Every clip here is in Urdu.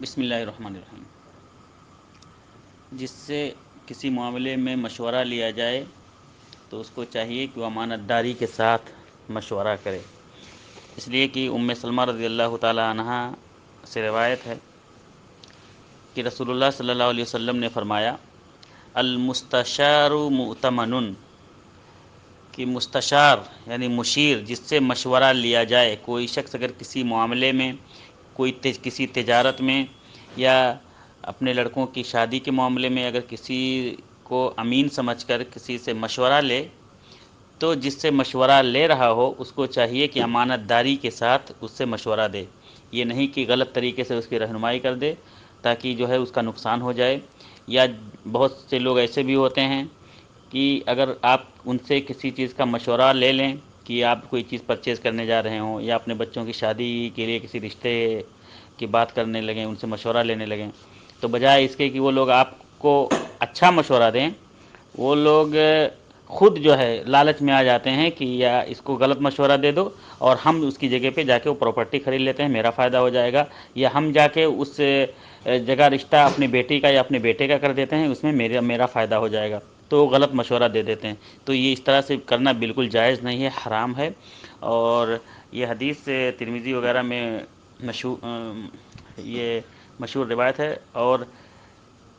بسم اللہ الرحمن الرحیم۔ جس سے کسی معاملے میں مشورہ لیا جائے تو اس کو چاہیے کہ وہ امانت داری کے ساتھ مشورہ کرے، اس لیے کہ ام سلمہ رضی اللہ تعالی عنہا سے روایت ہے کہ رسول اللہ صلی اللہ علیہ وسلم نے فرمایا المستشار مؤتمن، کہ مستشار یعنی مشیر جس سے مشورہ لیا جائے، کوئی شخص اگر کسی معاملے میں، کسی تجارت میں یا اپنے لڑکوں کی شادی کے معاملے میں اگر کسی کو امین سمجھ کر کسی سے مشورہ لے، تو جس سے مشورہ لے رہا ہو اس کو چاہیے کہ امانت داری کے ساتھ اس سے مشورہ دے، یہ نہیں کہ غلط طریقے سے اس کی رہنمائی کر دے تاکہ جو ہے اس کا نقصان ہو جائے۔ یا بہت سے لوگ ایسے بھی ہوتے ہیں کہ اگر آپ ان سے کسی چیز کا مشورہ لے لیں کہ آپ کوئی چیز پرچیز کرنے جا رہے ہوں یا اپنے بچوں کی شادی کے لیے کسی رشتے کی بات کرنے لگیں، ان سے مشورہ لینے لگیں، تو بجائے اس کے کہ وہ لوگ آپ کو اچھا مشورہ دیں، وہ لوگ خود جو ہے لالچ میں آ جاتے ہیں کہ یا اس کو غلط مشورہ دے دو اور ہم اس کی جگہ پہ جا کے وہ پراپرٹی خرید لیتے ہیں، میرا فائدہ ہو جائے گا، یا ہم جا کے اس جگہ رشتہ اپنی بیٹی کا یا اپنے بیٹے کا کر دیتے ہیں، اس میں میرا فائدہ ہو جائے گا، تو غلط مشورہ دے دیتے ہیں۔ تو یہ اس طرح سے کرنا بالکل جائز نہیں ہے، حرام ہے۔ اور یہ حدیث ترمذی وغیرہ میں یہ مشہور روایت ہے۔ اور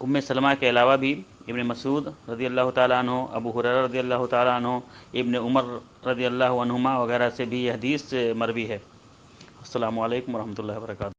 ام سلمہ کے علاوہ بھی ابن مسعود رضی اللہ تعالیٰ عنہ، ابو ہریرہ رضی اللہ تعالیٰ عنہ، ابن عمر رضی اللہ عنہما وغیرہ سے بھی یہ حدیث مروی ہے۔ السلام علیکم ورحمۃ اللہ وبرکاتہ۔